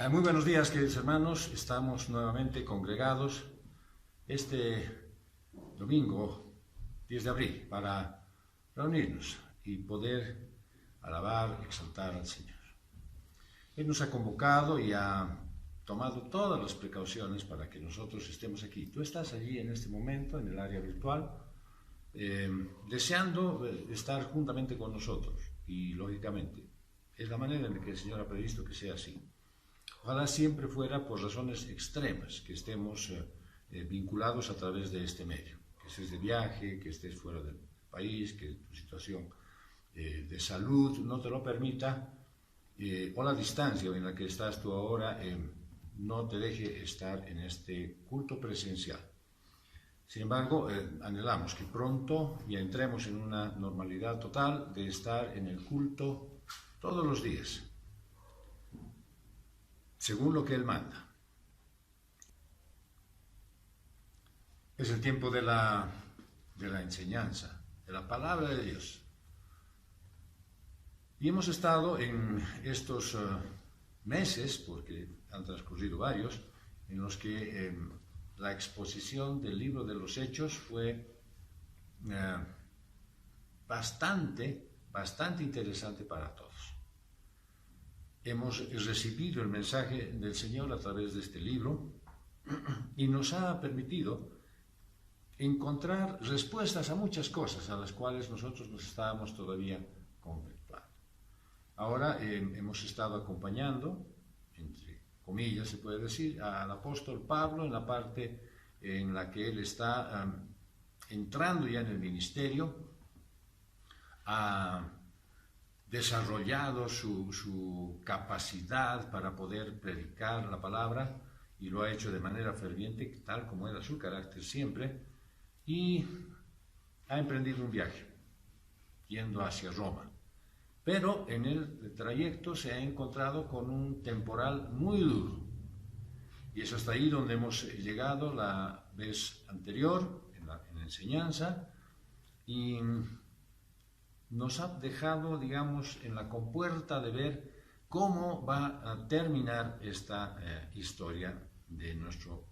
Muy buenos días, queridos hermanos. Estamos nuevamente congregados este domingo 10 de abril para reunirnos y poder alabar, exaltar al Señor. Él nos ha convocado y ha tomado todas las precauciones para que nosotros estemos aquí. Tú estás allí en este momento, en el área virtual, deseando estar juntamente con nosotros y, lógicamente, es la manera en la que el Señor ha previsto que sea así. Ojalá siempre fuera por razones extremas que estemos vinculados a través de este medio, que estés de viaje, que estés fuera del país, que tu situación de salud no te lo permita, o la distancia en la que estás tú ahora no te deje estar en este culto presencial. Sin embargo, anhelamos que pronto ya entremos en una normalidad total de estar en el culto todos los días, según lo que Él manda. Es el tiempo de la enseñanza, de la palabra de Dios. Y hemos estado en estos meses, porque han transcurrido varios, en los que la exposición del libro de los Hechos fue bastante interesante para todos. Hemos recibido el mensaje del Señor a través de este libro y nos ha permitido encontrar respuestas a muchas cosas a las cuales nosotros nos estábamos todavía convirtiendo. Ahora hemos estado acompañando, entre comillas se puede decir, al apóstol Pablo en la parte en la que él está entrando ya en el ministerio, desarrollado su capacidad para poder predicar la palabra y lo ha hecho de manera ferviente, tal como era su carácter siempre, y ha emprendido un viaje yendo hacia Roma. Pero en el trayecto se ha encontrado con un temporal muy duro y es hasta ahí donde hemos llegado la vez anterior en la enseñanza, y nos ha dejado, digamos, en la compuerta de ver cómo va a terminar esta historia de nuestro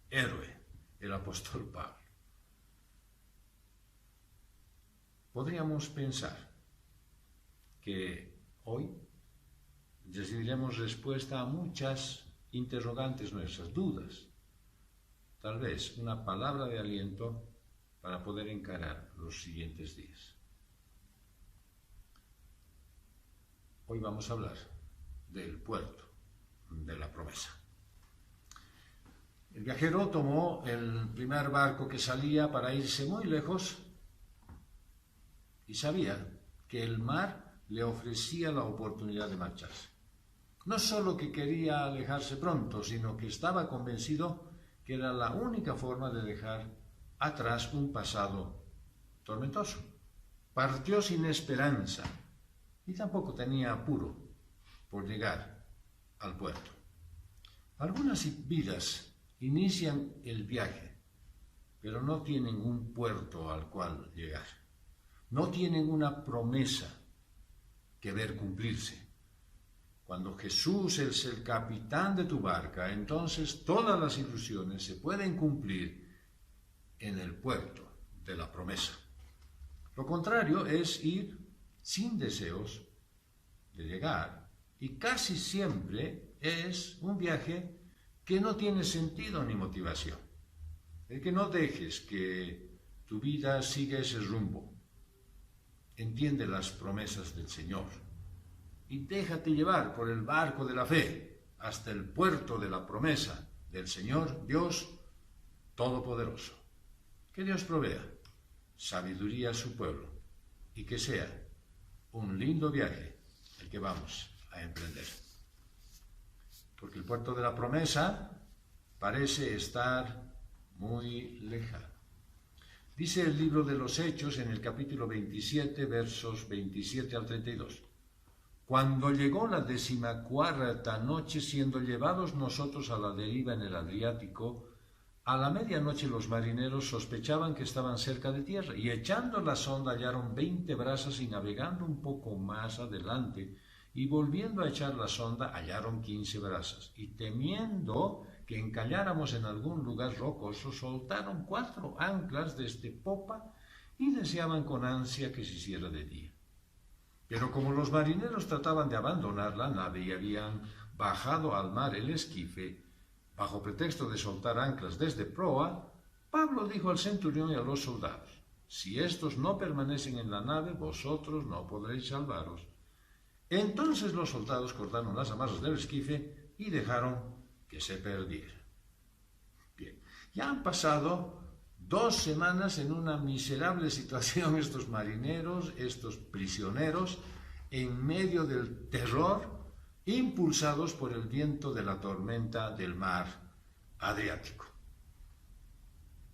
héroe, el apóstol Pablo. Podríamos pensar que hoy recibiremos respuesta a muchas interrogantes nuestras, dudas, tal vez una palabra de aliento para poder encarar los siguientes días. Hoy vamos a hablar del puerto de la promesa. El viajero tomó el primer barco que salía para irse muy lejos y sabía que el mar le ofrecía la oportunidad de marcharse. No solo que quería alejarse pronto, sino que estaba convencido que era la única forma de dejar atrás un pasado tormentoso. Partió sin esperanza y tampoco tenía apuro por llegar al puerto. Algunas vidas inician el viaje, pero no tienen un puerto al cual llegar. No tienen una promesa que ver cumplirse. Cuando Jesús es el capitán de tu barca, entonces todas las ilusiones se pueden cumplir en el puerto de la promesa. Lo contrario es ir sin deseos de llegar, y casi siempre es un viaje que no tiene sentido ni motivación. El que no dejes que tu vida siga ese rumbo. Entiende las promesas del Señor y déjate llevar por el barco de la fe hasta el puerto de la promesa del Señor Dios Todopoderoso. Que Dios provea sabiduría a su pueblo y que sea un lindo viaje el que vamos a emprender. Porque el puerto de la promesa parece estar muy lejano. Dice el libro de los Hechos en el capítulo 27, versos 27 al 32. Cuando llegó la 14ª noche, siendo llevados nosotros a la deriva en el Adriático, a la medianoche los marineros sospechaban que estaban cerca de tierra, y echando la sonda hallaron 20 brazas, y navegando un poco más adelante y volviendo a echar la sonda hallaron 15 brazas, y temiendo que encalláramos en algún lugar rocoso, soltaron 4 anclas desde popa y deseaban con ansia que se hiciera de día. Pero como los marineros trataban de abandonar la nave y habían bajado al mar el esquife, bajo pretexto de soltar anclas desde proa, Pablo dijo al centurión y a los soldados: si estos no permanecen en la nave, vosotros no podréis salvaros. Entonces los soldados cortaron las amarras del esquife y dejaron que se perdiera. Bien, ya han pasado 2 semanas en una miserable situación estos marineros, estos prisioneros, en medio del terror, impulsados por el viento de la tormenta del mar Adriático.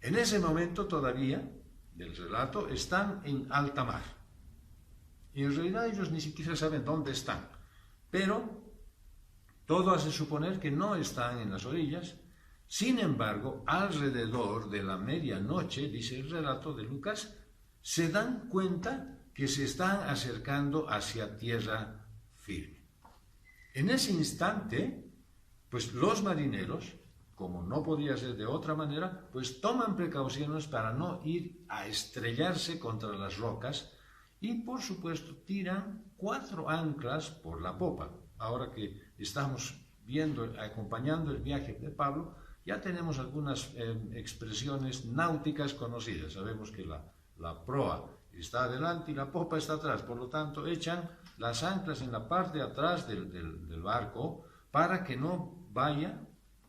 En ese momento todavía del relato están en alta mar. Y en realidad ellos ni siquiera saben dónde están, pero todo hace suponer que no están en las orillas. Sin embargo, alrededor de la medianoche, dice el relato de Lucas, se dan cuenta que se están acercando hacia tierra firme. En ese instante, pues los marineros, como no podía ser de otra manera, pues toman precauciones para no ir a estrellarse contra las rocas y, por supuesto, tiran 4 anclas por la popa. Ahora que estamos acompañando el viaje de Pablo, ya tenemos algunas expresiones náuticas conocidas. Sabemos que la proa está adelante y la popa está atrás. Por lo tanto, echan las anclas en la parte de atrás del barco para que no vaya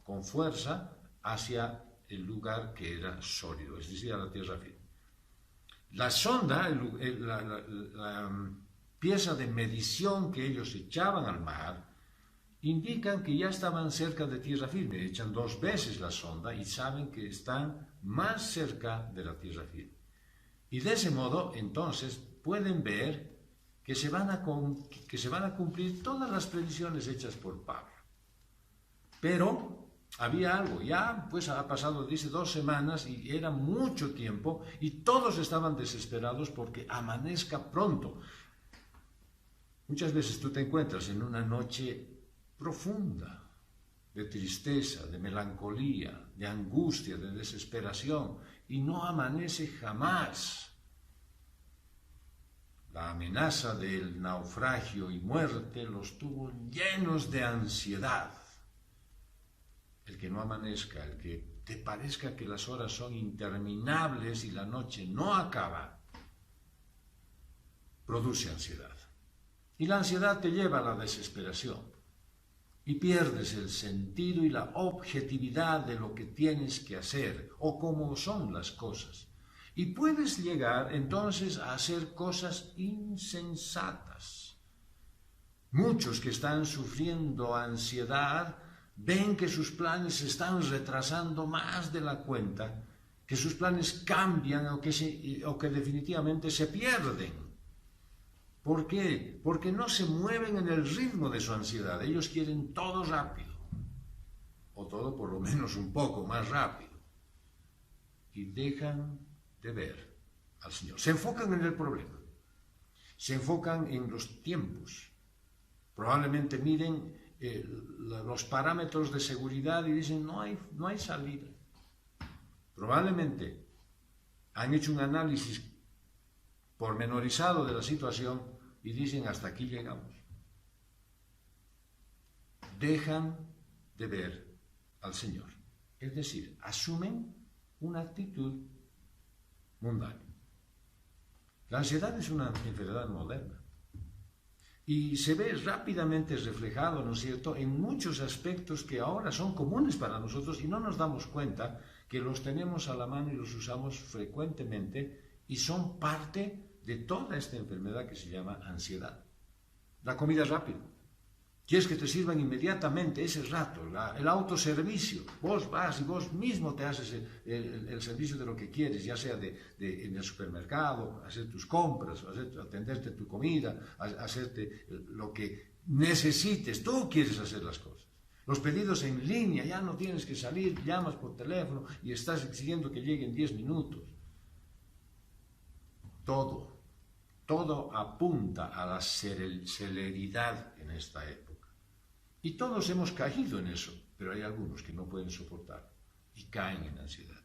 con fuerza hacia el lugar que era sólido, es decir, a la tierra firme. La sonda, la pieza de medición que ellos echaban al mar, indican que ya estaban cerca de tierra firme. Echan 2 veces la sonda y saben que están más cerca de la tierra firme. Y de ese modo, entonces, pueden ver que se van a cumplir todas las previsiones hechas por Pablo. Pero había algo, ya pues ha pasado, dice, 2 semanas y era mucho tiempo y todos estaban desesperados porque amanezca pronto. Muchas veces tú te encuentras en una noche profunda de tristeza, de melancolía, de angustia, de desesperación y no amanece jamás. La amenaza del naufragio y muerte los tuvo llenos de ansiedad. El que no amanezca, el que te parezca que las horas son interminables y la noche no acaba, produce ansiedad. Y la ansiedad te lleva a la desesperación y pierdes el sentido y la objetividad de lo que tienes que hacer o cómo son las cosas. Y puedes llegar entonces a hacer cosas insensatas. Muchos que están sufriendo ansiedad ven que sus planes se están retrasando más de la cuenta, que sus planes cambian o que definitivamente se pierden. ¿Por qué? Porque no se mueven en el ritmo de su ansiedad. Ellos quieren todo rápido, o todo por lo menos un poco más rápido, y dejan de ver al Señor. Se enfocan en el problema, se enfocan en los tiempos. Probablemente miren los parámetros de seguridad y dicen no hay salida. Probablemente han hecho un análisis pormenorizado de la situación y dicen hasta aquí llegamos. Dejan de ver al Señor, es decir, asumen una actitud mundana. La ansiedad es una enfermedad moderna y se ve rápidamente reflejado, ¿no es cierto?, en muchos aspectos que ahora son comunes para nosotros y no nos damos cuenta que los tenemos a la mano y los usamos frecuentemente y son parte de toda esta enfermedad que se llama ansiedad. La comida rápida. Quieres que te sirvan inmediatamente ese rato, el autoservicio. Vos vas y vos mismo te haces el servicio de lo que quieres, ya sea en el supermercado, hacer tus compras, atenderte tu comida, hacerte lo que necesites. Tú quieres hacer las cosas. Los pedidos en línea, ya no tienes que salir, llamas por teléfono y estás exigiendo que lleguen 10 minutos. Todo Todo apunta a la celeridad en esta época. Y todos hemos caído en eso, pero hay algunos que no pueden soportar y caen en ansiedad.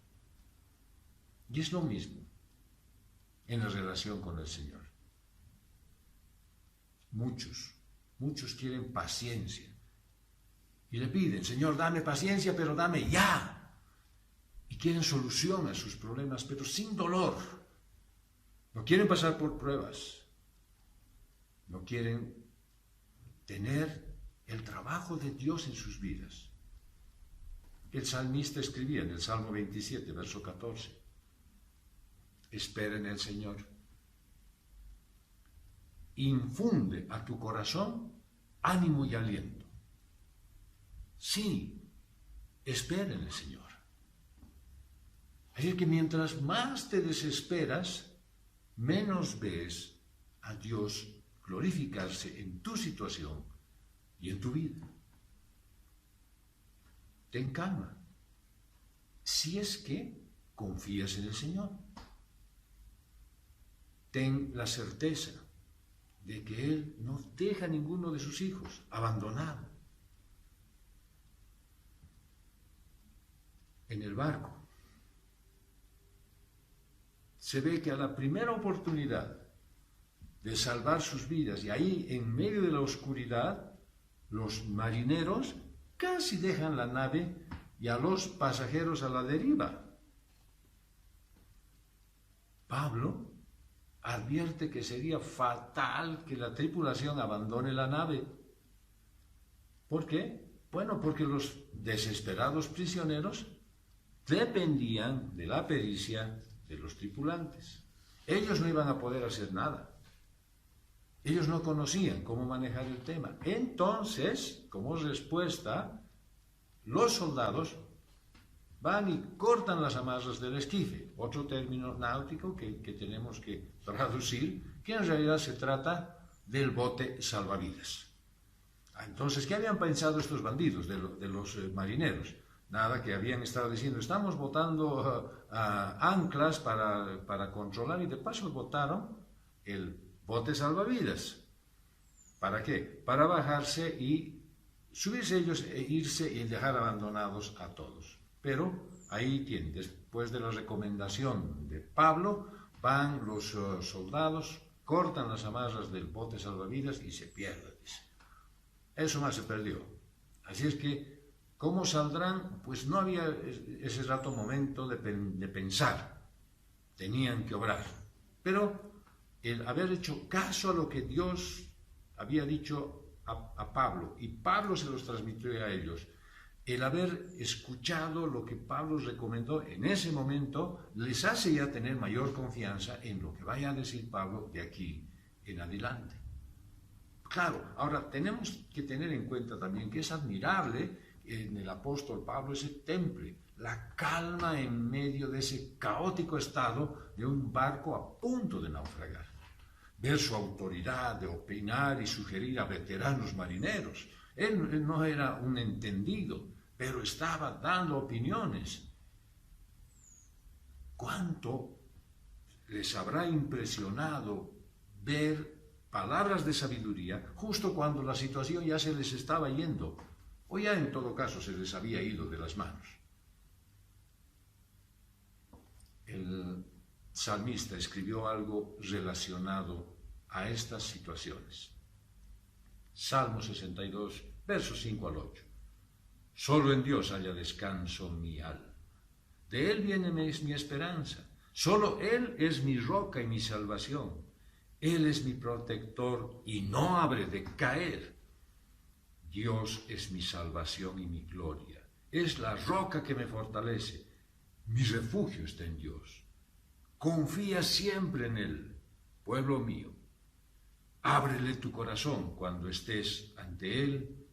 Y es lo mismo en la relación con el Señor. Muchos quieren paciencia y le piden, Señor, dame paciencia, pero dame ya. Y quieren solución a sus problemas, pero sin dolor. No quieren pasar por pruebas. No quieren tener el trabajo de Dios en sus vidas. El salmista escribía en el Salmo 27, verso 14, espera en el Señor. Infunde a tu corazón ánimo y aliento. Sí, espera en el Señor. Así que mientras más te desesperas, menos ves a Dios glorificarse en tu situación y en tu vida. Ten calma, si es que confías en el Señor. Ten la certeza de que Él no deja a ninguno de sus hijos abandonado. En el barco se ve que a la primera oportunidad de salvar sus vidas, y ahí en medio de la oscuridad, los marineros casi dejan la nave y a los pasajeros a la deriva. Pablo advierte que sería fatal que la tripulación abandone la nave. ¿Por qué? Bueno, porque los desesperados prisioneros dependían de la pericia de los tripulantes. Ellos no iban a poder hacer nada. Ellos no conocían cómo manejar el tema. Entonces, como respuesta, los soldados van y cortan las amarras del esquife, otro término náutico que tenemos que traducir, que en realidad se trata del bote salvavidas. Entonces, ¿qué habían pensado estos bandidos de los marineros? Nada, que habían estado diciendo, estamos botando anclas para controlar, y de paso botaron el bote salvavidas. ¿Para qué? Para bajarse y subirse ellos e irse y dejar abandonados a todos. Pero ahí tienen, después de la recomendación de Pablo, van los soldados, cortan las amarras del bote salvavidas y se pierden. Eso más se perdió. Así es que, ¿cómo saldrán? Pues no había ese rato momento de pensar. Tenían que obrar. Pero el haber hecho caso a lo que Dios había dicho a Pablo, y Pablo se los transmitió a ellos, el haber escuchado lo que Pablo recomendó en ese momento, les hace ya tener mayor confianza en lo que vaya a decir Pablo de aquí en adelante. Claro, ahora tenemos que tener en cuenta también que es admirable en el apóstol Pablo ese temple, la calma en medio de ese caótico estado de un barco a punto de naufragar. Ver su autoridad de opinar y sugerir a veteranos marineros. Él no era un entendido, pero estaba dando opiniones. ¿Cuánto les habrá impresionado ver palabras de sabiduría justo cuando la situación ya se les estaba yendo, o ya en todo caso se les había ido de las manos? El salmista escribió algo relacionado a estas situaciones. Salmo 62, versos 5 al 8. Solo en Dios haya descanso mi alma. De Él viene mi esperanza. Solo Él es mi roca y mi salvación. Él es mi protector y no habré de caer. Dios es mi salvación y mi gloria. Es la roca que me fortalece. Mi refugio está en Dios. Confía siempre en Él, pueblo mío. Ábrele tu corazón cuando estés ante Él.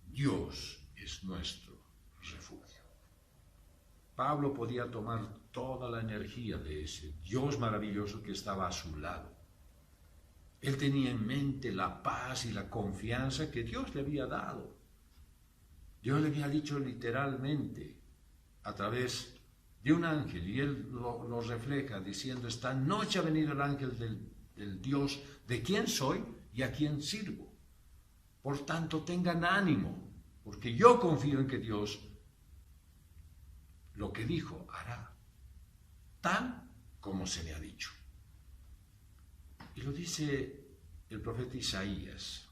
Dios es nuestro refugio. Pablo podía tomar toda la energía de ese Dios maravilloso que estaba a su lado. Él tenía en mente la paz y la confianza que Dios le había dado. Dios le había dicho literalmente a través de un ángel, y él lo refleja diciendo, esta noche ha venido el ángel del el Dios de quién soy y a quién sirvo. Por tanto, tengan ánimo, porque yo confío en que Dios lo que dijo hará, tal como se le ha dicho. Y lo dice el profeta Isaías,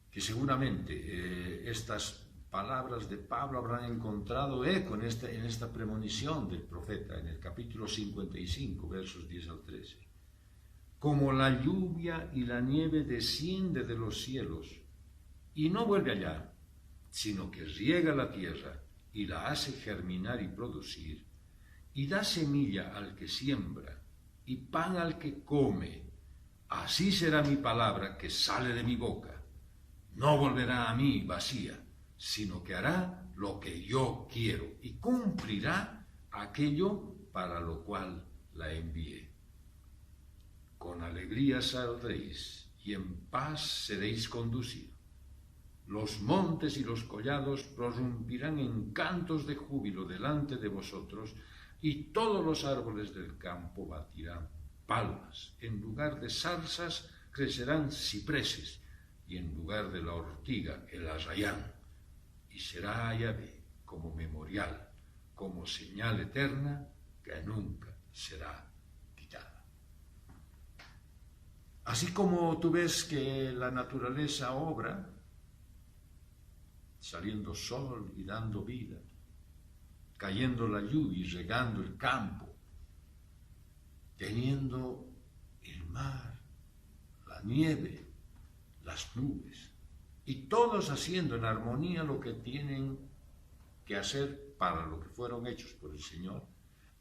que seguramente estas palabras de Pablo habrán encontrado eco en esta premonición del profeta, en el capítulo 55, versos 10 al 13. Como la lluvia y la nieve desciende de los cielos y no vuelve allá, sino que riega la tierra y la hace germinar y producir, y da semilla al que siembra y pan al que come, así será mi palabra que sale de mi boca. No volverá a mí vacía, sino que hará lo que yo quiero y cumplirá aquello para lo cual la envié. Con alegría saldréis y en paz seréis conducidos. Los montes y los collados prorrumpirán en cantos de júbilo delante de vosotros, y todos los árboles del campo batirán palmas. En lugar de zarzas crecerán cipreses, y en lugar de la ortiga el arrayán. Y será Yahvé como memorial, como señal eterna que nunca será quitada. Así como tú ves que la naturaleza obra, saliendo sol y dando vida, cayendo la lluvia y regando el campo, teniendo el mar, la nieve, las nubes, y todos haciendo en armonía lo que tienen que hacer para lo que fueron hechos por el Señor.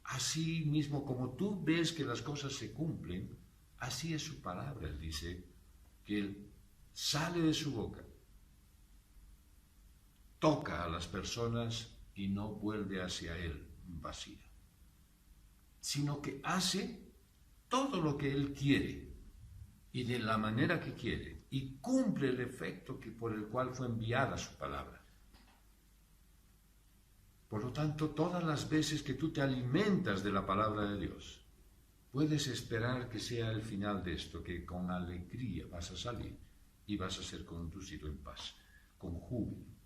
Así mismo como tú ves que las cosas se cumplen, así es su palabra. Él dice que Él sale de su boca, toca a las personas y no vuelve hacia Él vacía, sino que hace todo lo que Él quiere y de la manera que quiere, y cumple el efecto por el cual fue enviada su palabra. Por lo tanto, todas las veces que tú te alimentas de la palabra de Dios, puedes esperar que sea el final de esto, que con alegría vas a salir y vas a ser conducido en paz, con júbilo.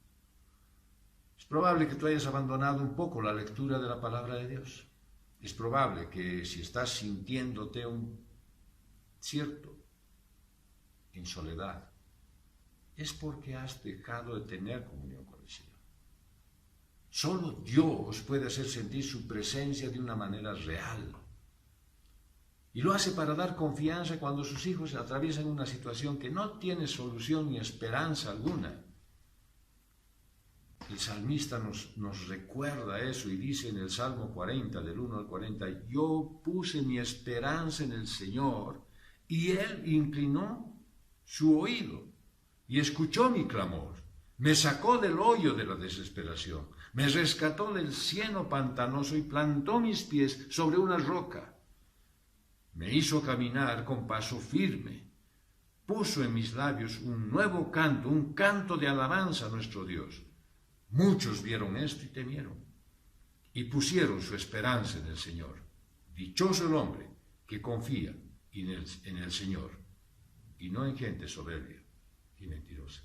Es probable que tú hayas abandonado un poco la lectura de la palabra de Dios. Es probable que si estás sintiéndote en soledad, es porque has dejado de tener comunión con el Señor. Solo Dios puede hacer sentir su presencia de una manera real. Y lo hace para dar confianza cuando sus hijos atraviesan una situación que no tiene solución ni esperanza alguna. El salmista nos recuerda eso y dice en el Salmo 40, del 1 al 40, yo puse mi esperanza en el Señor y Él inclinó su oído y escuchó mi clamor. Me sacó del hoyo de la desesperación, me rescató del cieno pantanoso y plantó mis pies sobre una roca. Me hizo caminar con paso firme, puso en mis labios un nuevo canto, un canto de alabanza a nuestro Dios. Muchos vieron esto y temieron, y pusieron su esperanza en el Señor. Dichoso el hombre que confía en el Señor, y no en gente soberbia y mentirosa.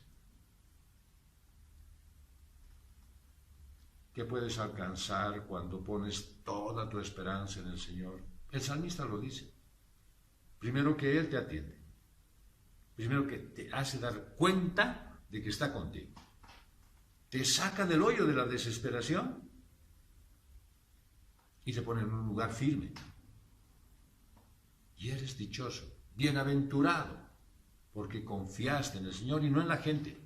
¿Qué puedes alcanzar cuando pones toda tu esperanza en el Señor? El salmista lo dice. Primero, que Él te atiende. Primero, que te hace dar cuenta de que está contigo. Te saca del hoyo de la desesperación y te pone en un lugar firme. Y eres dichoso, bienaventurado, porque confiaste en el Señor y no en la gente.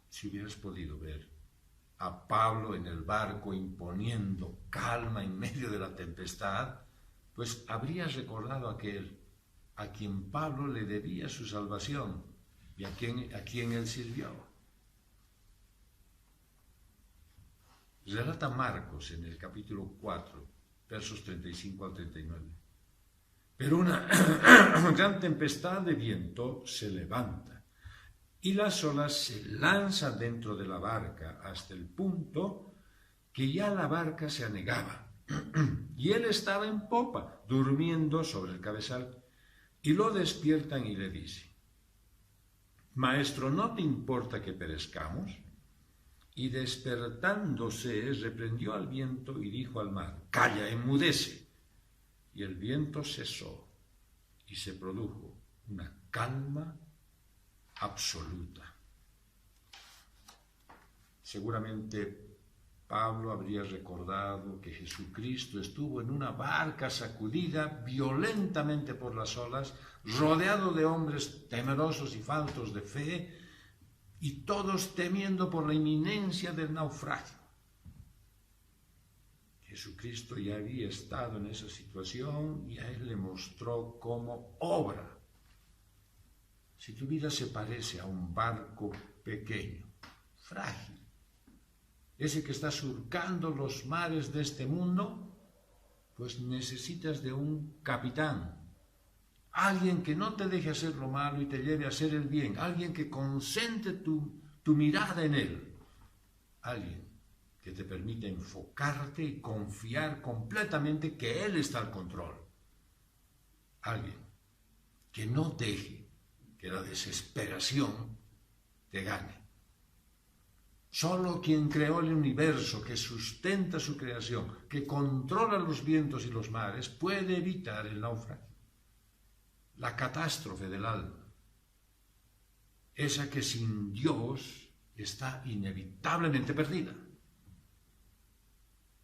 Si hubieras podido ver a Pablo en el barco imponiendo calma en medio de la tempestad, pues habrías recordado a quien Pablo le debía su salvación y a quien él sirvió. Relata Marcos en el capítulo 4, versos 35 al 39. Pero una gran tempestad de viento se levanta y las olas se lanzan dentro de la barca hasta el punto que ya la barca se anegaba Y él estaba en popa, durmiendo sobre el cabezal. Y lo despiertan y le dicen: Maestro, ¿no te importa que perezcamos? Y despertándose, reprendió al viento y dijo al mar: Calla, enmudece. Y el viento cesó y se produjo una calma absoluta. Seguramente Pablo habría recordado que Jesucristo estuvo en una barca sacudida violentamente por las olas, rodeado de hombres temerosos y faltos de fe, y todos temiendo por la inminencia del naufragio. Jesucristo ya había estado en esa situación y a él le mostró cómo obra. Si tu vida se parece a un barco pequeño, frágil, ese que está surcando los mares de este mundo, pues necesitas de un capitán, alguien que no te deje hacer lo malo y te lleve a hacer el bien, alguien que concentre tu mirada en él, alguien que te permite enfocarte y confiar completamente que él está al control, alguien que no deje que la desesperación te gane. Solo quien creó el universo, que sustenta su creación, que controla los vientos y los mares, puede evitar el naufragio, la catástrofe del alma, esa que sin Dios está inevitablemente perdida.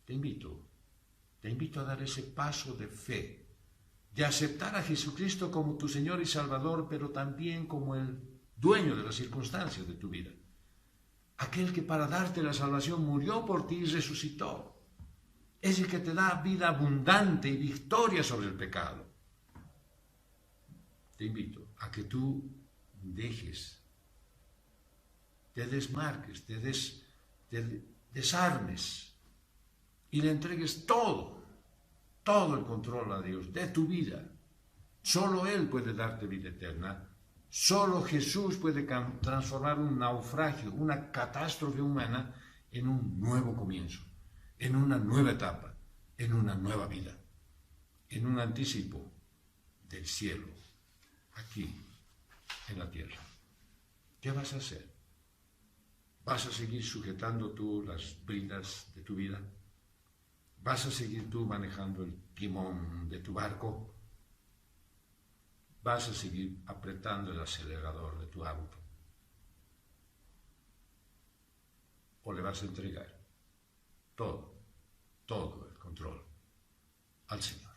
Te invito a dar ese paso de fe, de aceptar a Jesucristo como tu Señor y Salvador, pero también como el dueño de las circunstancias de tu vida. Aquel que para darte la salvación murió por ti y resucitó. Es el que te da vida abundante y victoria sobre el pecado. Te invito a que tú te desmarques, te desarmes y le entregues todo el control a Dios de tu vida. Solo Él puede darte vida eterna. Solo Jesús puede transformar un naufragio, una catástrofe humana, en un nuevo comienzo, en una nueva etapa, en una nueva vida, en un anticipo del cielo, aquí, en la tierra. ¿Qué vas a hacer? ¿Vas a seguir sujetando tú las bridas de tu vida? ¿Vas a seguir tú manejando el timón de tu barco? ¿Vas a seguir apretando el acelerador de tu auto? ¿O le vas a entregar todo el control al Señor?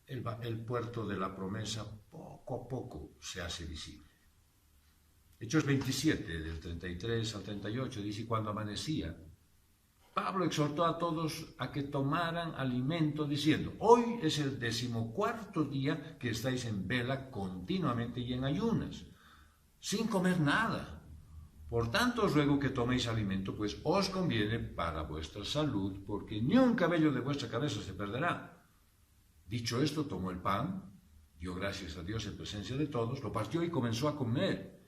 El puerto de la promesa poco a poco se hace visible. Hechos 27, del 33 al 38, dice: cuando amanecía, Pablo exhortó a todos a que tomaran alimento, diciendo: hoy es el 14º día que estáis en vela continuamente y en ayunas, sin comer nada. Por tanto os ruego que toméis alimento, pues os conviene para vuestra salud, porque ni un cabello de vuestra cabeza se perderá. Dicho esto, tomó el pan, dio gracias a Dios en presencia de todos, lo partió y comenzó a comer.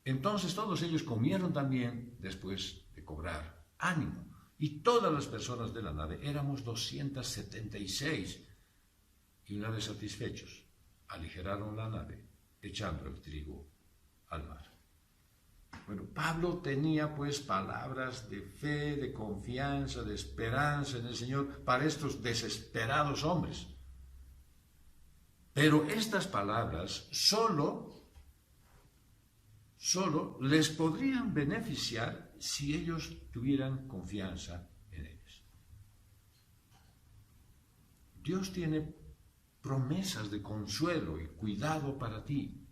Entonces todos ellos comieron también, después de cobrar ánimo. Y todas las personas de la nave éramos 276. Y una vez satisfechos, aligeraron la nave, echando el trigo al mar. Bueno, Pablo tenía pues palabras de fe, de confianza, de esperanza en el Señor para estos desesperados hombres. Pero estas palabras solo les podrían beneficiar si ellos tuvieran confianza en ellos. Dios tiene promesas de consuelo y cuidado para ti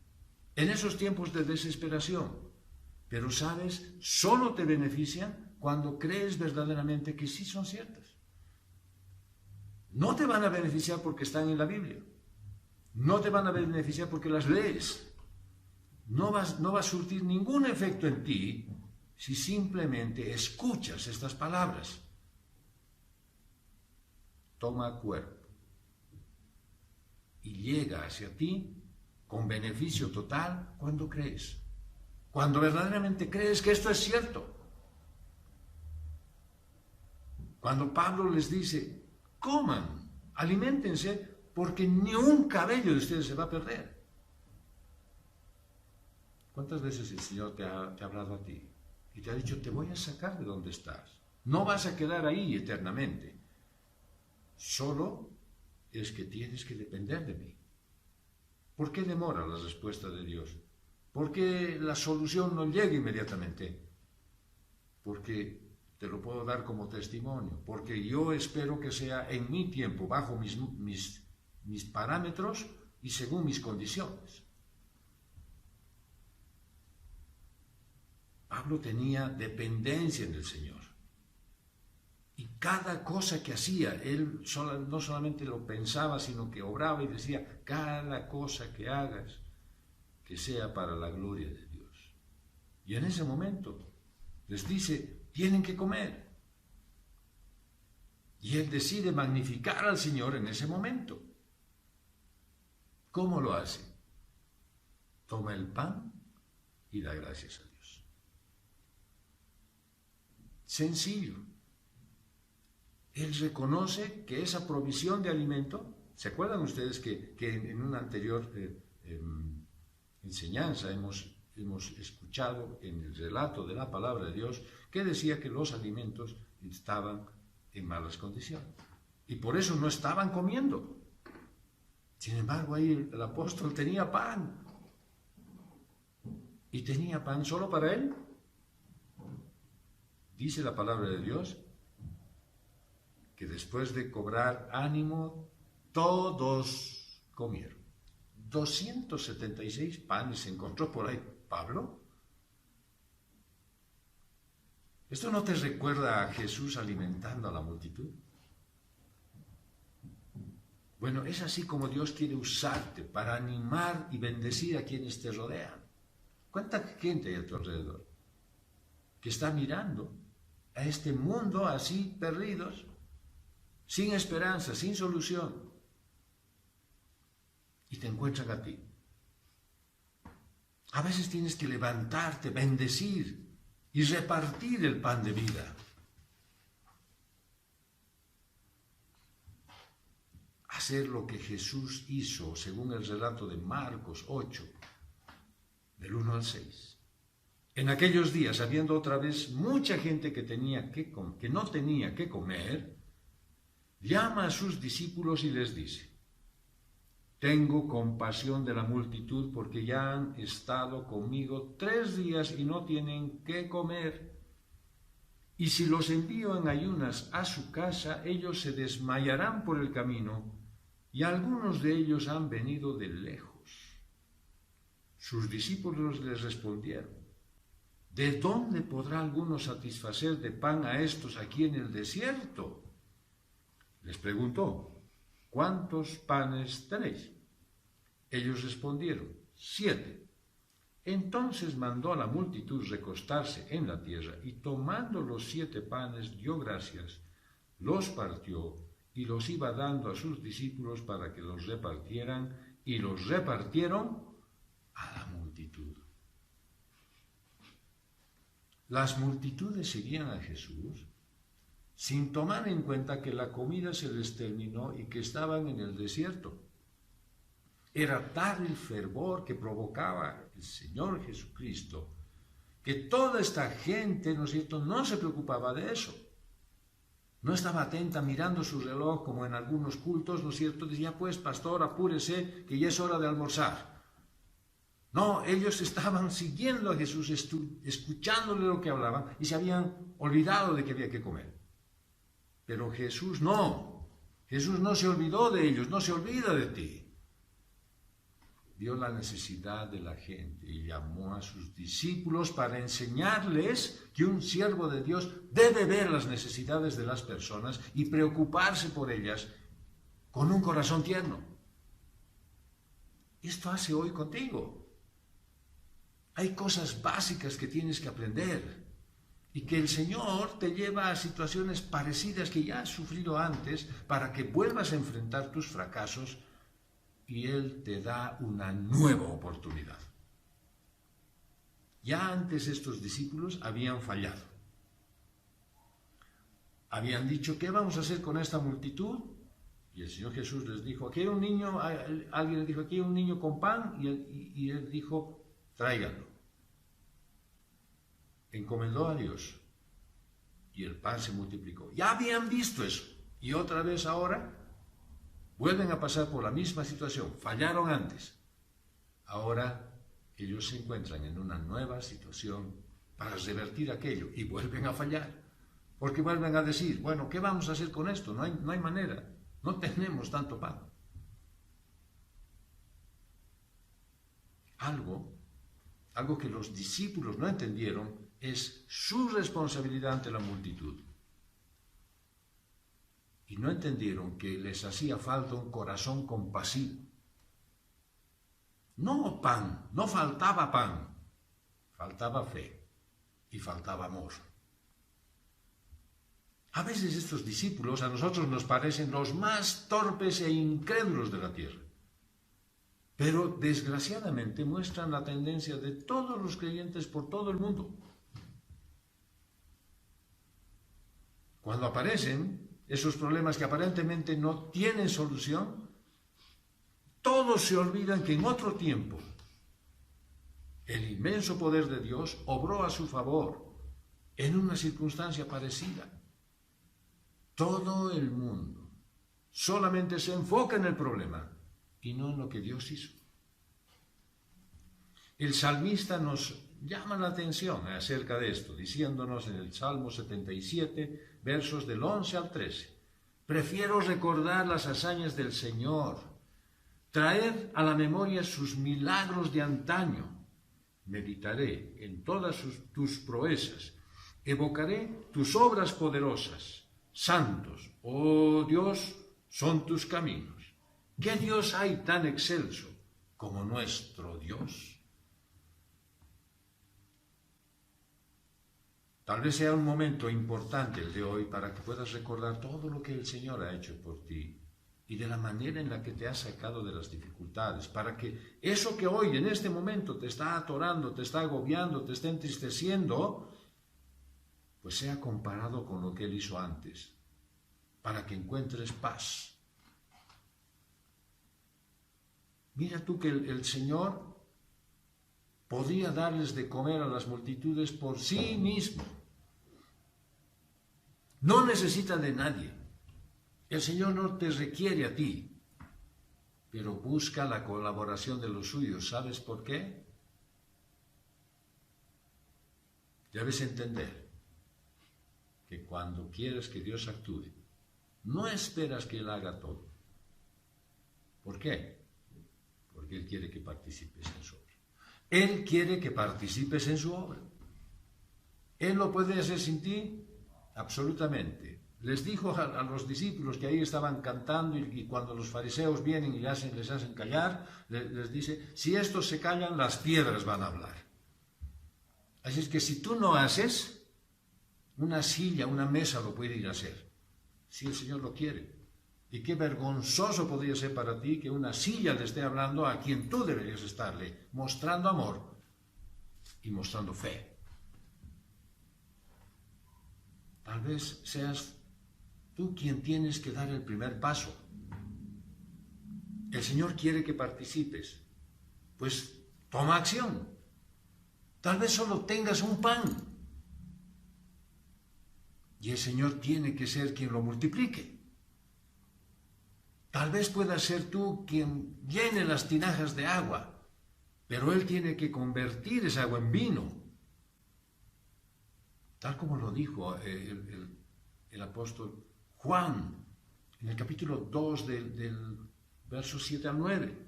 en esos tiempos de desesperación, pero sabes, solo te benefician cuando crees verdaderamente que sí son ciertas. No te van a beneficiar porque están en la Biblia, no te van a beneficiar porque las lees. No va a surtir ningún efecto en ti si simplemente escuchas estas palabras. Toma cuerpo y llega hacia ti con beneficio total cuando crees. Cuando verdaderamente crees que esto es cierto. Cuando Pablo les dice, coman, aliméntense, porque ni un cabello de ustedes se va a perder. ¿Cuántas veces el Señor te ha hablado a ti y te ha dicho, te voy a sacar de donde estás? No vas a quedar ahí eternamente. Solo es que tienes que depender de mí. ¿Por qué demora la respuesta de Dios? ¿Por qué la solución no llega inmediatamente? Porque te lo puedo dar como testimonio, porque yo espero que sea en mi tiempo, bajo mis parámetros y según mis condiciones. Pablo tenía dependencia en el Señor. Y cada cosa que hacía, él no solamente lo pensaba, sino que obraba y decía, cada cosa que hagas, que sea para la gloria de Dios. Y en ese momento les dice, tienen que comer. Y él decide magnificar al Señor en ese momento. ¿Cómo lo hace? Toma el pan y da gracias a Dios. Sencillo. Él reconoce que esa provisión de alimento, ¿se acuerdan ustedes que en una anterior enseñanza hemos escuchado en el relato de la palabra de Dios que decía que los alimentos estaban en malas condiciones y por eso no estaban comiendo? Sin embargo, ahí el apóstol tenía pan. ¿Y tenía pan solo para él? Dice la palabra de Dios que después de cobrar ánimo, todos comieron. 276 panes se encontró por ahí Pablo. ¿Esto no te recuerda a Jesús alimentando a la multitud? Bueno, es así como Dios quiere usarte para animar y bendecir a quienes te rodean. ¿Cuánta gente hay a tu alrededor que está mirando a este mundo así perdidos, sin esperanza, sin solución, y te encuentran a ti? A veces tienes que levantarte, bendecir y repartir el pan de vida. Hacer lo que Jesús hizo, según el relato de Marcos 8, del 1 al 6. En aquellos días, habiendo otra vez mucha gente que no tenía que comer, llama a sus discípulos y les dice, tengo compasión de la multitud porque ya han estado conmigo 3 días y no tienen qué comer. Y si los envío en ayunas a su casa, ellos se desmayarán por el camino, y algunos de ellos han venido de lejos. Sus discípulos les respondieron, ¿de dónde podrá alguno satisfacer de pan a estos aquí en el desierto? Les preguntó, ¿cuántos panes tenéis? Ellos respondieron, 7. Entonces mandó a la multitud recostarse en la tierra, y tomando los 7 panes dio gracias, los partió y los iba dando a sus discípulos para que los repartieran, y los repartieron a la multitud. Las multitudes seguían a Jesús sin tomar en cuenta que la comida se les terminó y que estaban en el desierto. Era tal el fervor que provocaba el Señor Jesucristo, que toda esta gente, ¿no es cierto?, no se preocupaba de eso. No estaba atenta mirando su reloj como en algunos cultos, ¿no es cierto?, decía, pues, pastor, apúrese, que ya es hora de almorzar. No, ellos estaban siguiendo a Jesús, escuchándole lo que hablaban, y se habían olvidado de que había que comer. Pero Jesús no se olvidó de ellos, no se olvida de ti. Vio la necesidad de la gente y llamó a sus discípulos para enseñarles que un siervo de Dios debe ver las necesidades de las personas y preocuparse por ellas con un corazón tierno. Esto hace hoy contigo. Hay cosas básicas que tienes que aprender y que el Señor te lleva a situaciones parecidas que ya has sufrido antes para que vuelvas a enfrentar tus fracasos y Él te da una nueva oportunidad. Ya antes estos discípulos habían fallado. Habían dicho, ¿qué vamos a hacer con esta multitud? Y el Señor Jesús les dijo, aquí hay un niño, alguien les dijo, aquí hay un niño con pan, y él dijo, tráiganlo. Encomendó a Dios, y el pan se multiplicó. Ya habían visto eso, y otra vez ahora vuelven a pasar por la misma situación. Fallaron antes. Ahora ellos se encuentran en una nueva situación para revertir aquello, y vuelven a fallar. Porque vuelven a decir, bueno, ¿qué vamos a hacer con esto? No hay manera, no tenemos tanto pan. Algo que los discípulos no entendieron es su responsabilidad ante la multitud. Y no entendieron que les hacía falta un corazón compasivo. No pan, no faltaba pan, faltaba fe y faltaba amor. A veces estos discípulos a nosotros nos parecen los más torpes e incrédulos de la tierra, pero desgraciadamente muestran la tendencia de todos los creyentes por todo el mundo. Cuando aparecen esos problemas que aparentemente no tienen solución, todos se olvidan que en otro tiempo el inmenso poder de Dios obró a su favor en una circunstancia parecida. Todo el mundo solamente se enfoca en el problema y no en lo que Dios hizo. El salmista nos llama la atención acerca de esto, diciéndonos en el Salmo 77, versos del 11 al 13, prefiero recordar las hazañas del Señor, traer a la memoria sus milagros de antaño, meditaré en todas tus proezas, evocaré tus obras poderosas. Santos, oh Dios, son tus caminos. ¿Qué Dios hay tan excelso como nuestro Dios? Tal vez sea un momento importante el de hoy para que puedas recordar todo lo que el Señor ha hecho por ti y de la manera en la que te ha sacado de las dificultades, para que eso que hoy en este momento te está atorando, te está agobiando, te está entristeciendo, pues sea comparado con lo que Él hizo antes, para que encuentres paz. Mira tú que el Señor podía darles de comer a las multitudes por sí mismo. No necesita de nadie. El Señor no te requiere a ti, pero busca la colaboración de los suyos. ¿Sabes por qué? Debes entender que cuando quieres que Dios actúe, no esperas que Él haga todo. ¿Por qué? Porque Él quiere que participes en su obra. Él quiere que participes en su obra. ¿Él lo puede hacer sin ti? Absolutamente. Les dijo a los discípulos que ahí estaban cantando y cuando los fariseos vienen y les hacen callar, les dice, si estos se callan, las piedras van a hablar. Así es que si tú no haces, una silla, una mesa lo puede ir a hacer, si el Señor lo quiere. Y qué vergonzoso podría ser para ti que una silla le esté hablando a quien tú deberías estarle, mostrando amor y mostrando fe. Tal vez seas tú quien tienes que dar el primer paso. El Señor quiere que participes. Pues toma acción. Tal vez solo tengas un pan. Y el Señor tiene que ser quien lo multiplique. Tal vez puedas ser tú quien llene las tinajas de agua, pero Él tiene que convertir esa agua en vino. Tal como lo dijo el apóstol Juan en el capítulo 2 del verso 7 al 9.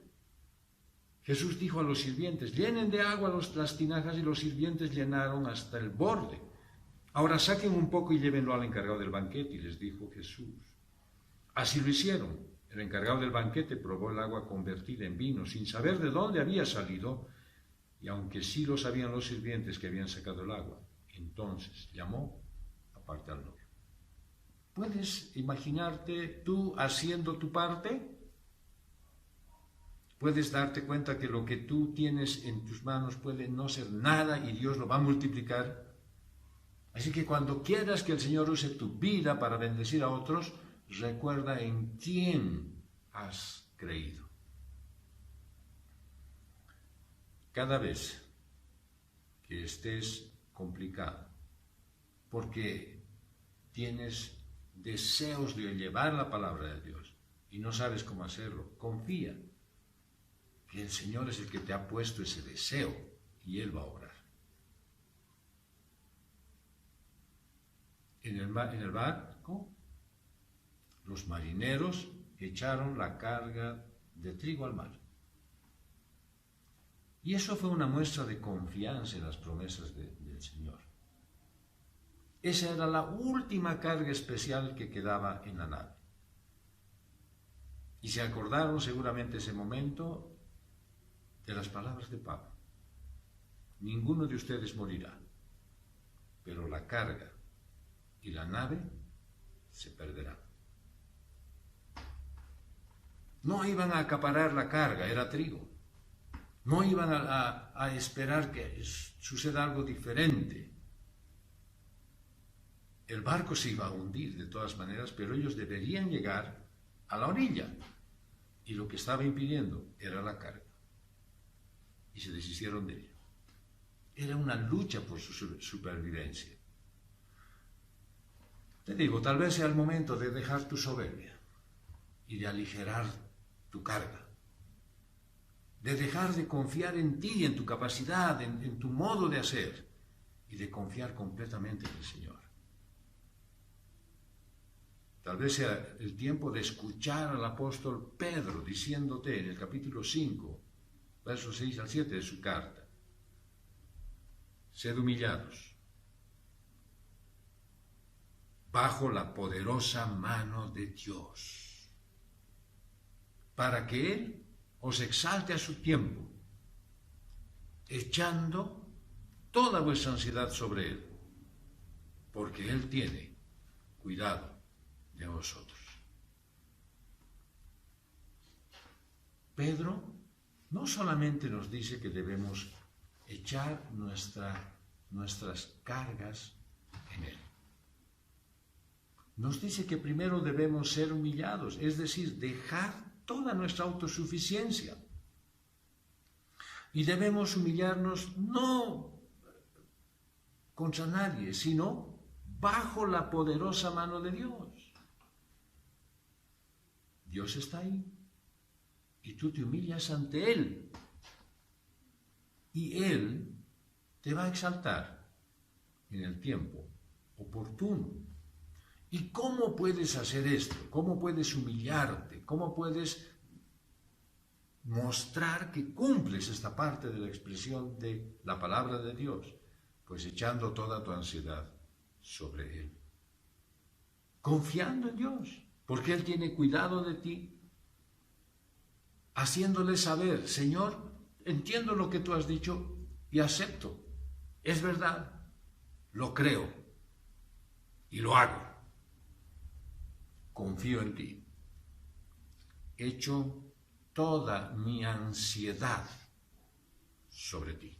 Jesús dijo a los sirvientes, llenen de agua las tinajas, y los sirvientes llenaron hasta el borde. Ahora saquen un poco y llévenlo al encargado del banquete, y les dijo Jesús. Así lo hicieron. El encargado del banquete probó el agua convertida en vino, sin saber de dónde había salido, y aunque sí lo sabían los sirvientes que habían sacado el agua, entonces llamó aparte al novio. ¿Puedes imaginarte tú haciendo tu parte? ¿Puedes darte cuenta que lo que tú tienes en tus manos puede no ser nada y Dios lo va a multiplicar? Así Así que cuando quieras que el Señor use tu vida para bendecir a otros, recuerda en quién has creído. Cada vez que estés complicado, porque tienes deseos de llevar la palabra de Dios y no sabes cómo hacerlo, confía que el Señor es el que te ha puesto ese deseo y Él va a obrar. En el barco, los marineros echaron la carga de trigo al mar. Y eso fue una muestra de confianza en las promesas del Señor. Esa era la última carga especial que quedaba en la nave. Y se acordaron seguramente ese momento de las palabras de Pablo. Ninguno de ustedes morirá, pero la carga y la nave se perderán. No iban a acaparar la carga, era trigo. No iban a esperar que suceda algo diferente. El barco se iba a hundir de todas maneras, pero ellos deberían llegar a la orilla. Y lo que estaba impidiendo era la carga. Y se deshicieron de ella. Era una lucha por su supervivencia. Te digo, tal vez sea el momento de dejar tu soberbia y de aligerar tu carga. De dejar de confiar en ti, en tu capacidad, en tu modo de hacer, y de confiar completamente en el Señor. Tal vez sea el tiempo de escuchar al apóstol Pedro diciéndote en el capítulo 5, versos 6 al 7 de su carta: sed humillados bajo la poderosa mano de Dios, para que Él os exalte a su tiempo, echando toda vuestra ansiedad sobre Él, porque Él tiene cuidado de vosotros. Pedro no solamente nos dice que debemos echar nuestras cargas en Él. Nos dice que primero debemos ser humillados, es decir, dejar toda nuestra autosuficiencia. Y debemos humillarnos no contra nadie, sino bajo la poderosa mano de Dios. Dios está ahí y tú te humillas ante Él. Y Él te va a exaltar en el tiempo oportuno. ¿Y cómo puedes hacer esto? ¿Cómo puedes humillarte? ¿Cómo puedes mostrar que cumples esta parte de la expresión de la palabra de Dios? Pues echando toda tu ansiedad sobre Él. Confiando en Dios, porque Él tiene cuidado de ti. Haciéndole saber: Señor, entiendo lo que tú has dicho y acepto. Es verdad, lo creo y lo hago. Confío en ti. Echo toda mi ansiedad sobre ti.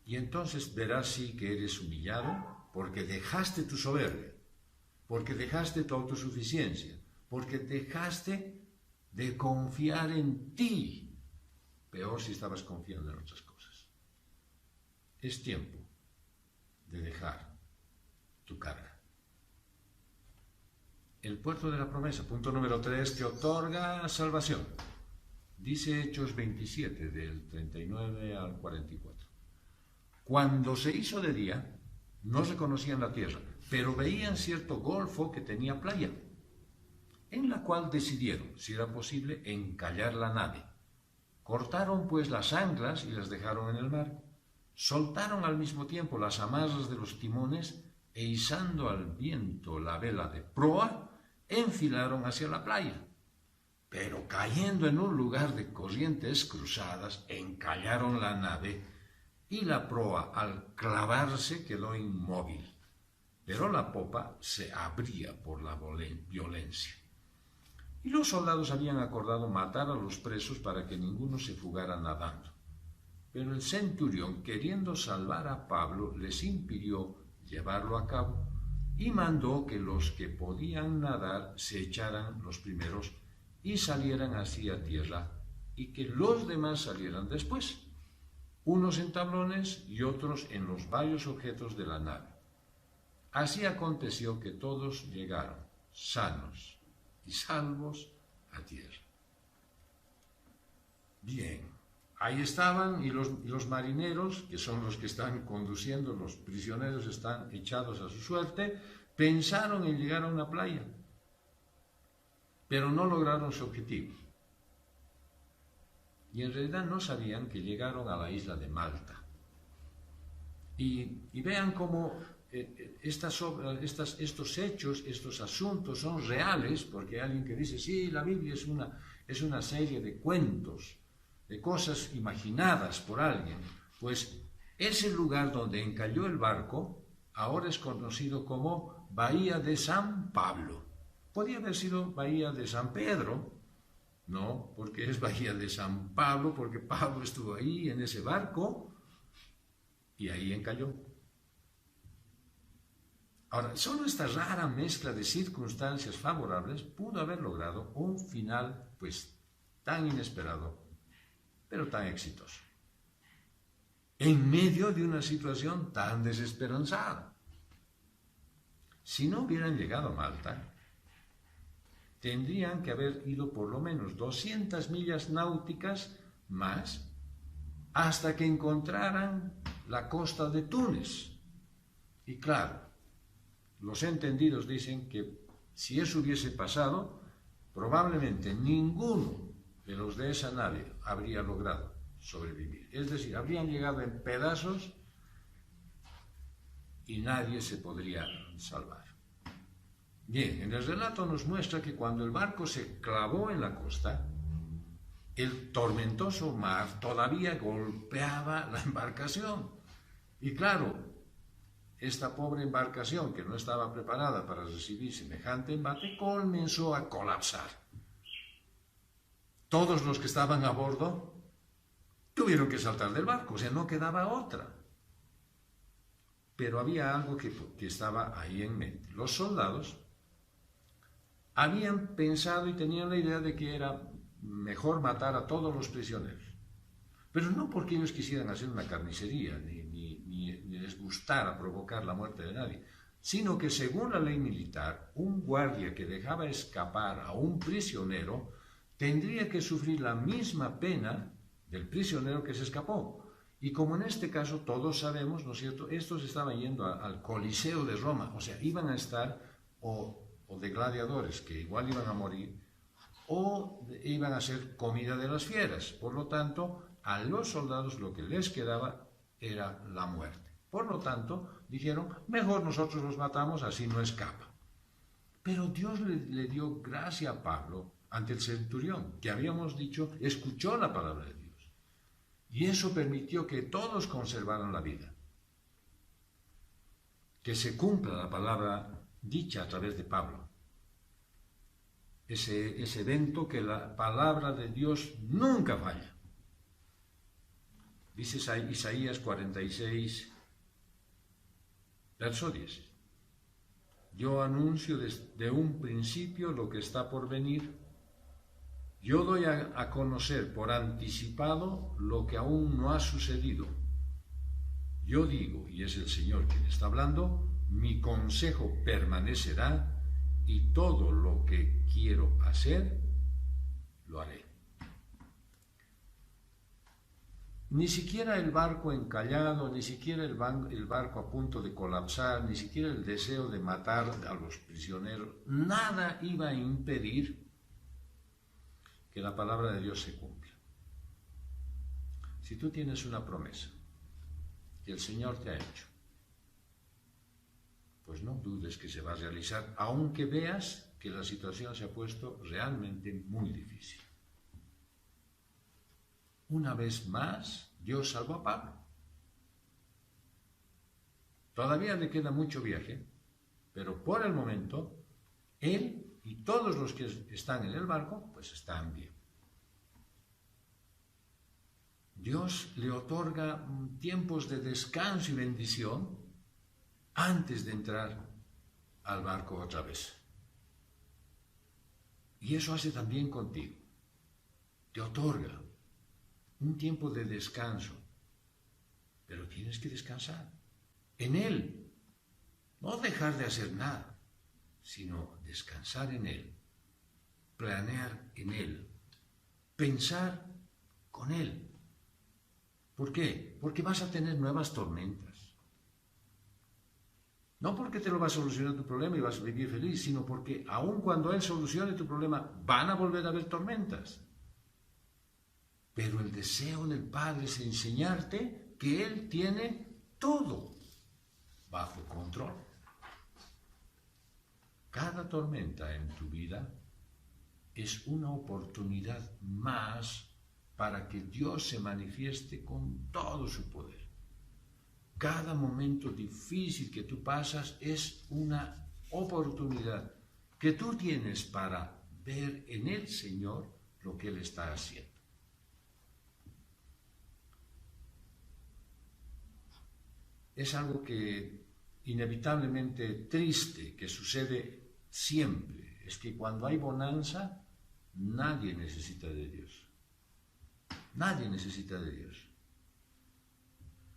Y entonces verás sí que eres humillado, porque dejaste tu soberbia, porque dejaste tu autosuficiencia, porque dejaste de confiar en ti. Peor si estabas confiando en otras cosas. Es tiempo de dejar tu carga. El puerto de la promesa, punto número 3, te otorga salvación. Dice Hechos 27, del 39 al 44. Cuando se hizo de día, no reconocían la tierra, pero veían cierto golfo que tenía playa, en la cual decidieron, si era posible, encallar la nave. Cortaron pues las anclas y las dejaron en el mar. Soltaron al mismo tiempo las amarras de los timones e izando al viento la vela de proa, enfilaron hacia la playa. Pero cayendo en un lugar de corrientes cruzadas, encallaron la nave y la proa, al clavarse, quedó inmóvil. Pero la popa se abría por la violencia. Y los soldados habían acordado matar a los presos para que ninguno se fugara nadando. Pero el centurión, queriendo salvar a Pablo, les impidió llevarlo a cabo y mandó que los que podían nadar se echaran los primeros y salieran así a tierra y que los demás salieran después, unos en tablones y otros en los varios objetos de la nave. Así aconteció que todos llegaron sanos y salvos a tierra. Bien, ahí estaban y los marineros, que son los que están conduciendo, los prisioneros están echados a su suerte, pensaron en llegar a una playa, pero no lograron su objetivo. Y en realidad no sabían que llegaron a la isla de Malta. Y vean cómo estos hechos, estos asuntos son reales, porque hay alguien que dice, sí, la Biblia es una serie de cuentos, de cosas imaginadas por alguien. Pues ese lugar donde encalló el barco ahora es conocido como Bahía de San Pablo. Podía haber sido Bahía de San Pedro, no, porque es Bahía de San Pablo, porque Pablo estuvo ahí en ese barco y ahí encalló. Ahora, solo esta rara mezcla de circunstancias favorables pudo haber logrado un final, pues, tan inesperado, pero tan exitoso, en medio de una situación tan desesperanzada. Si no hubieran llegado a Malta, tendrían que haber ido por lo menos 200 millas náuticas más hasta que encontraran la costa de Túnez. Y claro, los entendidos dicen que si eso hubiese pasado, probablemente ninguno de los de esa nave habría logrado sobrevivir. Es decir, habrían llegado en pedazos y nadie se podría salvar. Bien, en el relato nos muestra que cuando el barco se clavó en la costa, el tormentoso mar todavía golpeaba la embarcación. Y claro, esta pobre embarcación, que no estaba preparada para recibir semejante embate, comenzó a colapsar. Todos los que estaban a bordo tuvieron que saltar del barco, o sea, no quedaba otra. Pero había algo que estaba ahí en mente. Los soldados habían pensado y tenían la idea de que era mejor matar a todos los prisioneros. Pero no porque ellos quisieran hacer una carnicería, ni les gustara provocar la muerte de nadie, sino que según la ley militar, un guardia que dejaba escapar a un prisionero tendría que sufrir la misma pena del prisionero que se escapó. Y como en este caso todos sabemos, ¿no es cierto?, estos estaban yendo al Coliseo de Roma, o sea, iban a estar o de gladiadores que igual iban a morir, o iban a ser comida de las fieras. Por lo tanto, a los soldados lo que les quedaba era la muerte. Por lo tanto, dijeron, mejor nosotros los matamos, así no escapa. Pero Dios le dio gracia a Pablo ante el centurión, que habíamos dicho, escuchó la palabra de Dios. Y eso permitió que todos conservaran la vida. Que se cumpla la palabra dicha a través de Pablo. Ese evento que la palabra de Dios nunca falla. Dice Isaías 46, verso 10. Yo anuncio desde un principio lo que está por venir. Yo doy a conocer por anticipado lo que aún no ha sucedido. Yo digo, y es el Señor quien está hablando, mi consejo permanecerá y todo lo que quiero hacer, lo haré. Ni siquiera el barco encallado, ni siquiera el barco a punto de colapsar, ni siquiera el deseo de matar a los prisioneros, nada iba a impedir que la palabra de Dios se cumpla. Si tú tienes una promesa que el Señor te ha hecho, pues no dudes que se va a realizar, aunque veas que la situación se ha puesto realmente muy difícil. Una vez más, Dios salvó a Pablo. Todavía le queda mucho viaje, pero por el momento, él y todos los que están en el barco, pues están bien. Dios le otorga tiempos de descanso y bendición antes de entrar al barco otra vez. Y eso hace también contigo. Te otorga un tiempo de descanso, pero tienes que descansar en Él. No dejar de hacer nada, sino descansar en Él, planear en Él, pensar con Él. ¿Por qué? Porque vas a tener nuevas tormentas. No porque te lo va a solucionar tu problema y vas a vivir feliz, sino porque aun cuando Él solucione tu problema, van a volver a haber tormentas. Pero el deseo del Padre es enseñarte que Él tiene todo bajo control. Cada tormenta en tu vida es una oportunidad más para que Dios se manifieste con todo su poder. Cada momento difícil que tú pasas es una oportunidad que tú tienes para ver en el Señor lo que Él está haciendo. Es algo que inevitablemente triste, que sucede siempre, es que cuando hay bonanza, nadie necesita de Dios. Nadie necesita de Dios.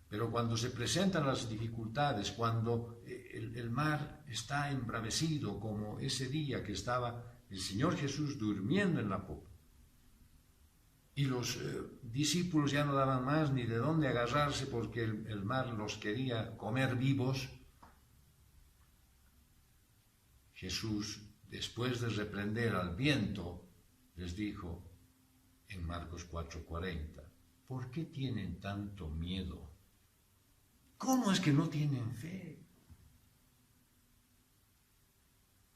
Pero cuando se presentan las dificultades, cuando el mar está embravecido, como ese día que estaba el Señor Jesús durmiendo en la popa, y los discípulos ya no daban más ni de dónde agarrarse porque el mar los quería comer vivos, Jesús, después de reprender al viento, les dijo en Marcos 4:40, ¿por qué tienen tanto miedo? ¿Cómo es que no tienen fe?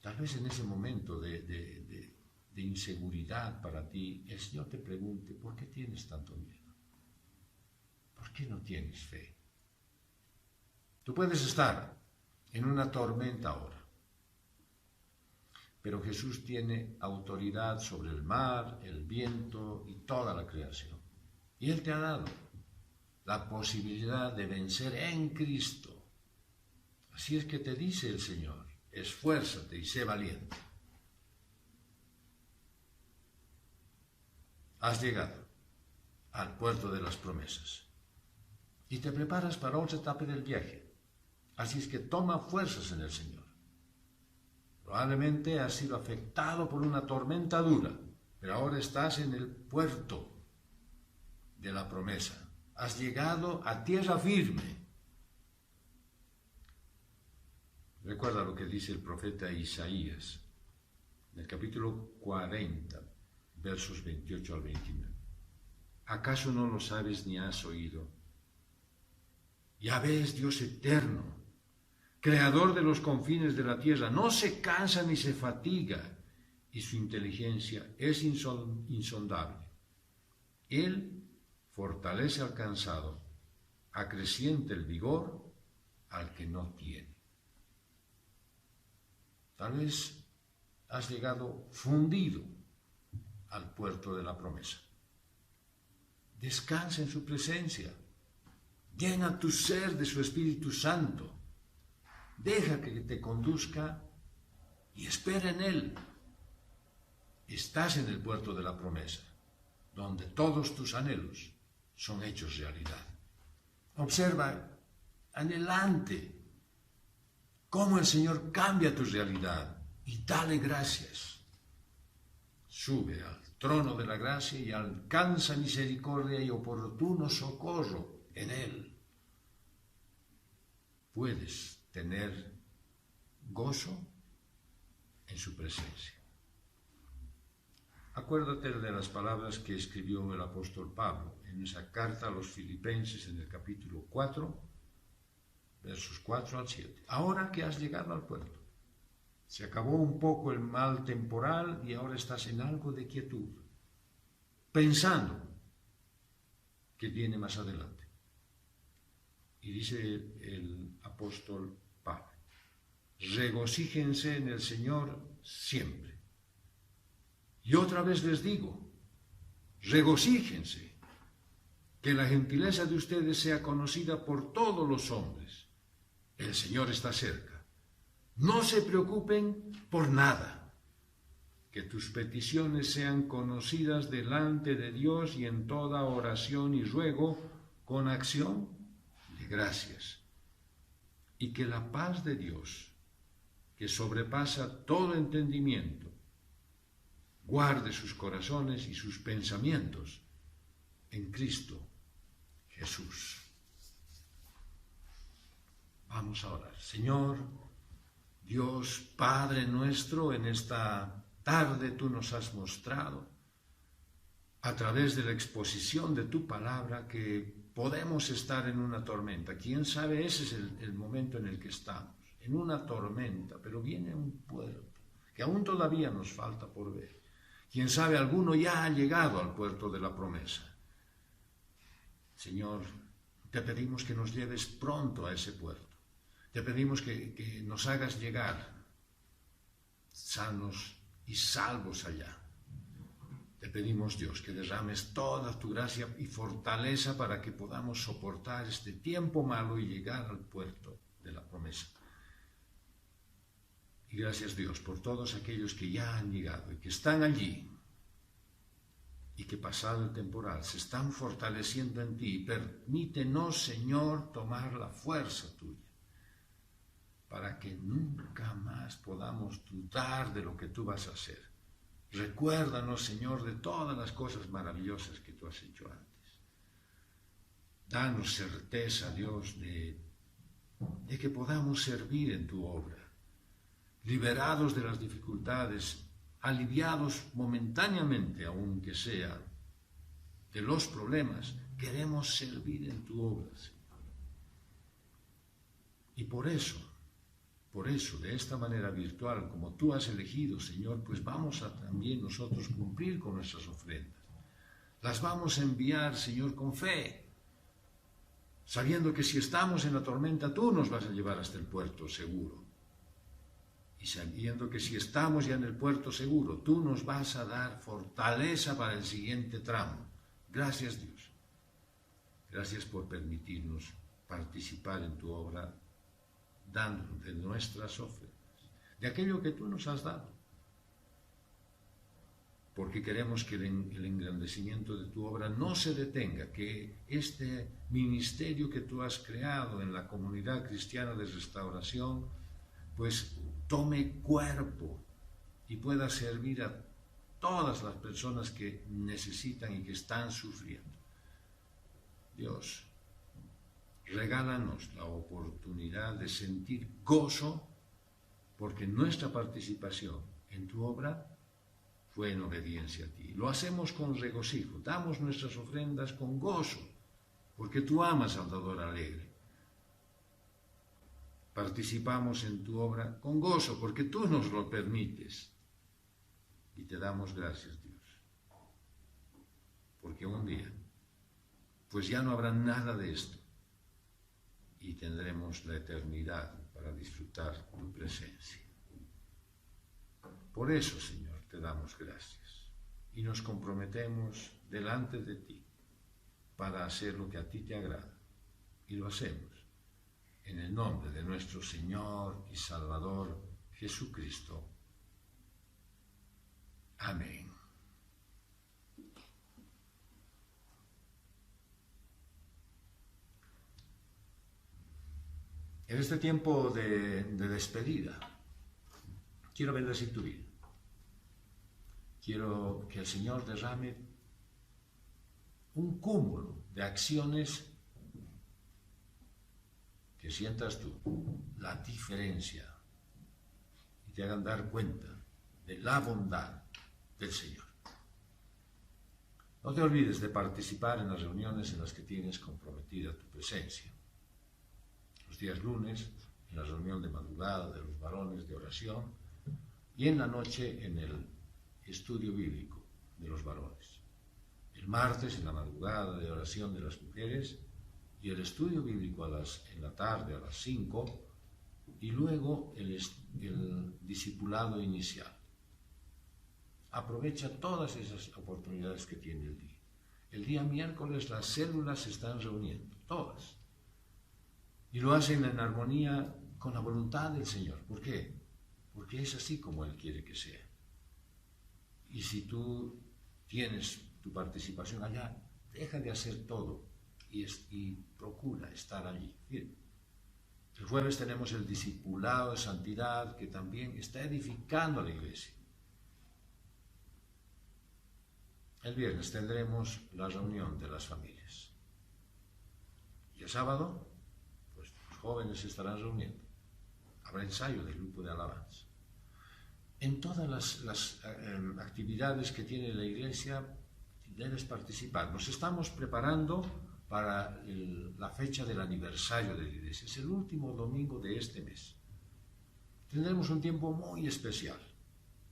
Tal vez en ese momento de inseguridad para ti, el Señor te pregunte, ¿por qué tienes tanto miedo? ¿Por qué no tienes fe? Tú puedes estar en una tormenta ahora, pero Jesús tiene autoridad sobre el mar, el viento y toda la creación. Y Él te ha dado la posibilidad de vencer en Cristo. Así es que te dice el Señor, esfuérzate y sé valiente. Has llegado al puerto de las promesas y te preparas para otra etapa del viaje. Así es que toma fuerzas en el Señor. Probablemente has sido afectado por una tormenta dura, pero ahora estás en el puerto de la promesa. Has llegado a tierra firme. Recuerda lo que dice el profeta Isaías en el capítulo 40, versos 28 al 29. ¿Acaso no lo sabes ni has oído? Yahvé es Dios eterno, creador de los confines de la tierra, no se cansa ni se fatiga, y su inteligencia es insondable. Él fortalece al cansado, acrecienta el vigor al que no tiene. Tal vez has llegado fundido al puerto de la promesa. Descansa en su presencia. Llena tu ser de su Espíritu Santo. Deja que te conduzca y espera en Él. Estás en el puerto de la promesa, donde todos tus anhelos son hechos realidad. Observa, anhelante, cómo el Señor cambia tu realidad y dale gracias. Sube al trono de la gracia y alcanza misericordia y oportuno socorro en Él. Puedes tener gozo en su presencia. Acuérdate de las palabras que escribió el apóstol Pablo en esa carta a los Filipenses en el capítulo 4, versos 4 al 7. Ahora que has llegado al puerto, se acabó un poco el mal temporal y ahora estás en algo de quietud, pensando que viene más adelante. Y dice el apóstol Pablo, regocíjense en el Señor siempre. Y otra vez les digo, regocíjense, que la gentileza de ustedes sea conocida por todos los hombres. El Señor está cerca. No se preocupen por nada. Que tus peticiones sean conocidas delante de Dios y en toda oración y ruego con acción de gracias. Y que la paz de Dios, que sobrepasa todo entendimiento, guarde sus corazones y sus pensamientos en Cristo Jesús. Vamos a orar. Señor, Dios Padre nuestro, en esta tarde tú nos has mostrado, a través de la exposición de tu palabra, que podemos estar en una tormenta. Quién sabe, ese es el momento en el que estamos, en una tormenta, pero viene un puerto que aún todavía nos falta por ver. Quién sabe, alguno ya ha llegado al puerto de la promesa. Señor, te pedimos que nos lleves pronto a ese puerto. Te pedimos que nos hagas llegar sanos y salvos allá. Te pedimos, Dios, que derrames toda tu gracia y fortaleza para que podamos soportar este tiempo malo y llegar al puerto de la promesa. Y gracias, Dios, por todos aquellos que ya han llegado y que están allí y que, pasado el temporal, se están fortaleciendo en ti. Permítenos, Señor, tomar la fuerza tuya para que nunca más podamos dudar de lo que tú vas a hacer. Recuérdanos, Señor, de todas las cosas maravillosas que tú has hecho antes. Danos certeza, Dios, de que podamos servir en tu obra, liberados de las dificultades, aliviados momentáneamente, aunque sea, de los problemas. Queremos servir en tu obra, Señor. Y por eso, de esta manera virtual, como tú has elegido, Señor, pues vamos a también nosotros cumplir con nuestras ofrendas. Las vamos a enviar, Señor, con fe, sabiendo que si estamos en la tormenta, tú nos vas a llevar hasta el puerto seguro. Y sabiendo que si estamos ya en el puerto seguro, tú nos vas a dar fortaleza para el siguiente tramo. Gracias, Dios. Gracias por permitirnos participar en tu obra, dando de nuestras ofrendas, de aquello que tú nos has dado, porque queremos que el engrandecimiento de tu obra no se detenga, que este ministerio que tú has creado en la comunidad cristiana de restauración, pues tome cuerpo y pueda servir a todas las personas que necesitan y que están sufriendo. Dios, regálanos la oportunidad de sentir gozo, porque nuestra participación en tu obra fue en obediencia a ti. Lo hacemos con regocijo, damos nuestras ofrendas con gozo, porque tú amas al dador alegre. Participamos en tu obra con gozo, porque tú nos lo permites. Y te damos gracias, Dios, porque un día, pues ya no habrá nada de esto, y tendremos la eternidad para disfrutar tu presencia. Por eso, Señor, te damos gracias y nos comprometemos delante de ti para hacer lo que a ti te agrada. Y lo hacemos en el nombre de nuestro Señor y Salvador Jesucristo. Amén. En este tiempo de despedida, quiero bendecir tu vida. Quiero que el Señor derrame un cúmulo de acciones que sientas tú la diferencia y te hagan dar cuenta de la bondad del Señor. No te olvides de participar en las reuniones en las que tienes comprometida tu presencia. Los días lunes, en la reunión de madrugada de los varones de oración, y en la noche en el estudio bíblico de los varones. El martes en la madrugada de oración de las mujeres y el estudio bíblico en la tarde a las 5, y luego el discipulado inicial. Aprovecha todas esas oportunidades que tiene el día. El día miércoles las células se están reuniendo, todas. Y lo hacen en armonía con la voluntad del Señor. ¿Por qué? Porque es así como Él quiere que sea. Y si tú tienes tu participación allá, deja de hacer todo y procura estar allí. Bien. El jueves tenemos el discipulado de santidad que también está edificando a la iglesia. El viernes tendremos la reunión de las familias. Y el sábado, pues los jóvenes se estarán reuniendo. Habrá ensayo del grupo de alabanza. En todas las actividades que tiene la iglesia debes participar. Nos estamos preparando para la fecha del aniversario de la iglesia. Es el último domingo de este mes. Tendremos un tiempo muy especial,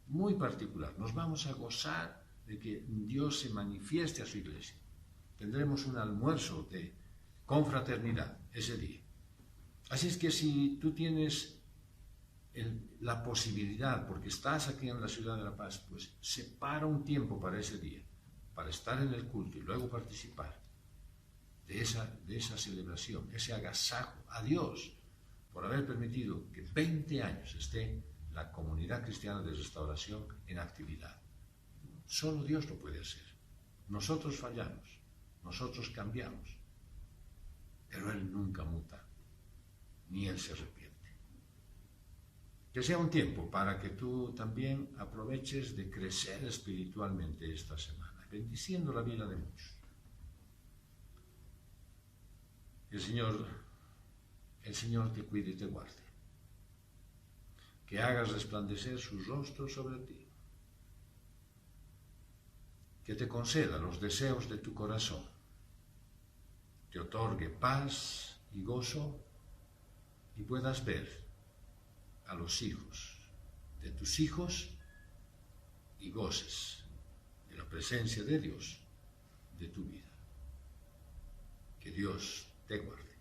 muy particular. Nos vamos a gozar de que Dios se manifieste a su iglesia. Tendremos un almuerzo de confraternidad ese día. Así es que si tú tienes la posibilidad, porque estás aquí en la ciudad de La Paz, pues separa un tiempo para ese día, para estar en el culto y luego participar de esa celebración, ese agasajo a Dios por haber permitido que 20 años esté la comunidad cristiana de restauración en actividad. Solo Dios lo puede hacer. Nosotros fallamos, nosotros cambiamos, pero Él nunca muta, ni Él se arrepiente. Que sea un tiempo para que tú también aproveches de crecer espiritualmente esta semana, bendiciendo la vida de muchos. El Señor te cuide y te guarde. Que hagas resplandecer su rostro sobre ti. Que te conceda los deseos de tu corazón. Te otorgue paz y gozo y puedas ver a los hijos de tus hijos y goces de la presencia de Dios de tu vida. Que Dios te guarde.